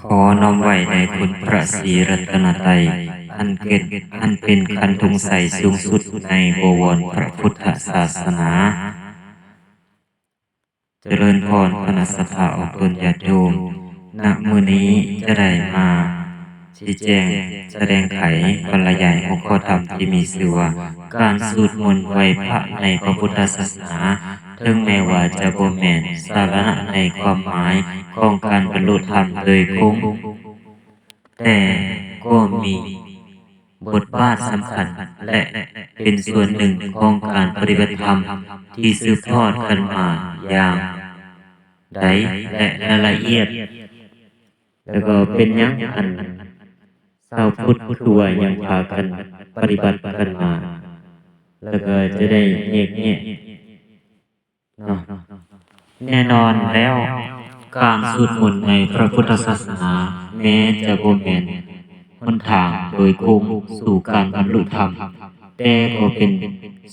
ขอน้อมไหวในคุณพระศรีรัตนตรัยอันเป็นคันธงใสสูงสุดในบวรพระพุทธศาสนาเจริญพรคณะสัตยาอกตนญาติโยมณมื้อนี้จะได้มาชี้แจงแสดงไขบรรยายหัวข้อธรรมที่มีชื่อว่าการสวดมนต์ไหว้พระในพระพุทธศาสนาถึงแม้ว่าจะบ่แม่นสาระในความหมายของการบรรลุธรรมโดยคงแต่ก็มีบทบาทสำคัญและเป็นส่วนหนึ่งของการปฏิบัติธรรมที่สืบทอดกันมาอย่างใดและละเอียดแล้วก็เป็นหยังอันชาวพุทธคือว่ายังพากันปฏิบัติกันมาแล้วก็จะได้แยกแยะเนาะแน่นอนแล้วการสวดมนต์ในพระพุทธศาสนาแม้จะบ่แม่นหนทางโดยคงสู่การบรรลุธรรมแต่ก็เป็น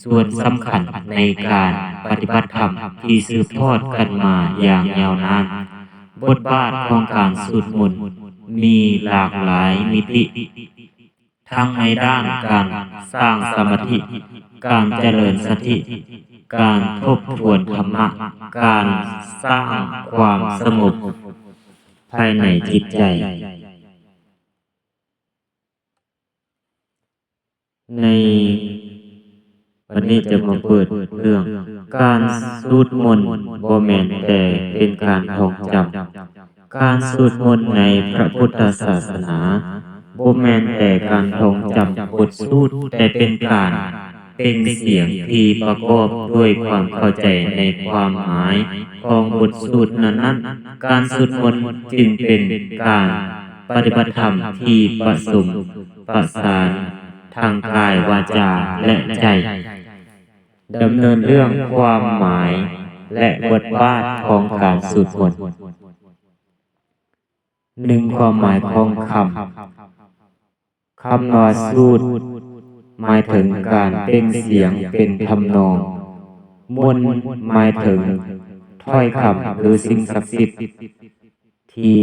ส่วนสำคัญในการปฏิบัติธรรมที่สืบทอดกันมาอย่างยาวนานบทบาทของการสวดมนต์มีหลากหลายมิติทั้งในด้านการสร้างสมาธิการเจริญสติการทบทวนธรรมะการสร้างความสงบภายในจิตใจในวันนี้จะมาเปิดเรื่องการสวดมนต์บ่แม่นแต่เป็นการท่องจำการสวดมนต์ในพระพุทธศาสนาบ่แม่นแต่การท่องจำบทสวดแต่เป็นการเปล่งเสียงที่ประกอบด้วยความเข้าใจในความหมายของบทสวดนั้นๆการสวดมนต์จึงเป็นการปฏิบัติธรรมที่ผสมประสานทางกายวาจาและใจดำเนินเรื่องความหมายและบทบาทของการสวดมนต์หนึ่งความหมายของคำว่าสวดหมายถึงการเปล่งเสียงเป็นทำนองมนต์หมายถึงถ้อยคำหรือสิ่งศักดิ์สิทธิ์ที่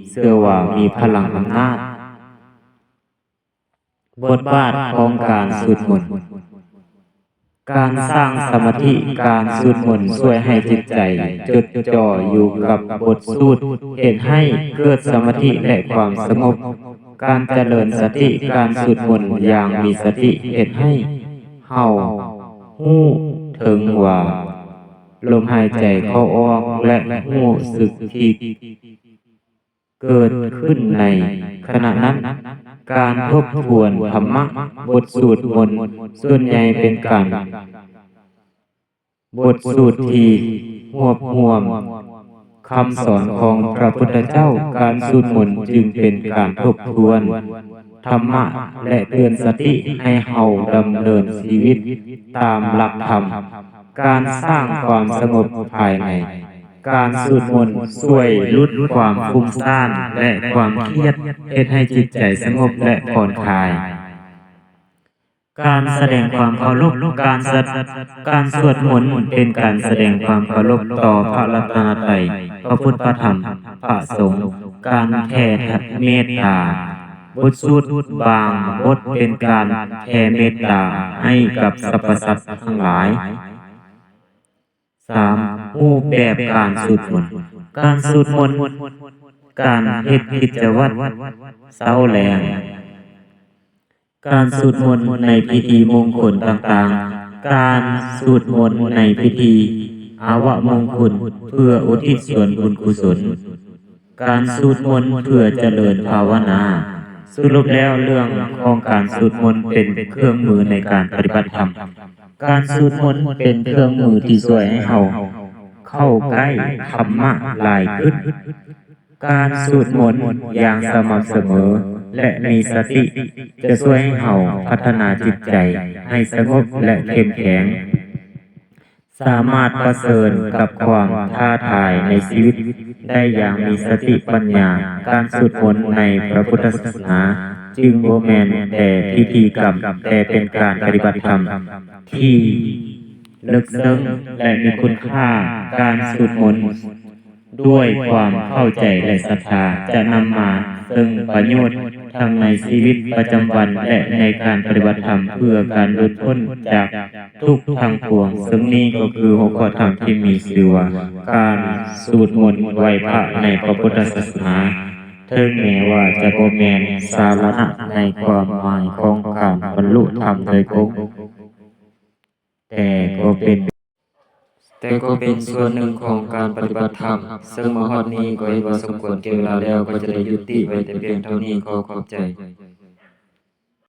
เชื่อว่ามีพลังอำนาจบทบาทของการสวดมนต์การสร้างสมาธิการสวดมนต์ช่วยให้จิตใจจดจ่ออยู่กับบทสวดเห็นให้เกิดสมาธิและความสงบการเจริญสติการสวดมนต์อย่างมีสติเห็นให้เฮาฮู้ถึงว่าลมหายใจเข้าออกและรู้สึกที่เกิดขึ้นในขณะนั้นการทบทวนธรรมะบทสวดมนต์ส่วนใหญ่เป็นการบทสวดที่รวบรวมคำสอนของพระพุทธเจ้าการสวดมนต์จึงเป็นการทบทวนธรรมะและเตือนสติให้เฮาดำเนินชีวิตตามหลักธรรมการสร้างความสงบภายในการสวดมนต์ช่วยลดความฟุ้งซ่านและความเครียดเฮ็ดให้จิตใจสงบและผ่อนคลายการแสดงความเคารพการสวดมนต์เป็นการแสดงความเคารพต่อพระรัตนตรัยพระพุทธพระธรรมพระสงฆ์การแผ่เมตตาบทสวดบางบทเป็นการแผ่เมตตาให้กับสรรพสัตว์ทั้งหลาย3รูปแบบการสวดมนต์การสวดมนต์การเฮ็ดกิจวัตรเช้าแลงการสวดมนต์ในพิธีมงคลต่างๆการสวดมนต์ในพิธีอาวมงคลเพื่ออุทิศส่วนบุญกุศลการสวดมนต์เพื่อเจริญภาวนาสรุปแล้วเรื่องของการสวดมนต์เป็นเครื่องมือในการปฏิบัติธรรมการสวดมนต์เป็นเครื่องมือที่ช่วยให้เราเข้าใกล้ธรรมะหลายขึ้นการสวดมนต์อย่างสม่ำเสมอและมีสติจะช่วยให้เราพัฒนาจิตใจให้สงบและเข้มแข็งสามารถประเสริญกับความท้าทายในชีวิตได้อย่างมีสติปัญญาการสวดมนต์ในพระพุทธศาสนาจึงบ่แม่นแต่พิธีกรรมแต่เป็นการปฏิบัติธรรมที่ลึกซึ้งและมีคุณค่าการสวดมนต์ ด้วยความเข้าใจและศรัทธาจะนำมาซึ่งประโยชน์ทั้งในชีวิตประจำวันและในการปฏิบัติธรรมเพื่อการหลุดพ้นจากทุกข์ทั้งปวงซึ่งนี้ก็คือหัวข้อธรรมที่มีชื่อว่าการสวดมนต์ไหว้พระในพระพุทธศาสนาถึงแม้ว่าจะบ่แม่นสาระในความหมายของการบรรลุธรรมโดยตรงแต่ก็เป็นส่วนหนึ่งของการปฏิบัติธรรมซึ่งมหอดนี้ก็เห็นว่าสมควรแก่เวลาแล้วก็จะได้ยุติไว้แต่เพียงเท่านี้ขอขอบใจ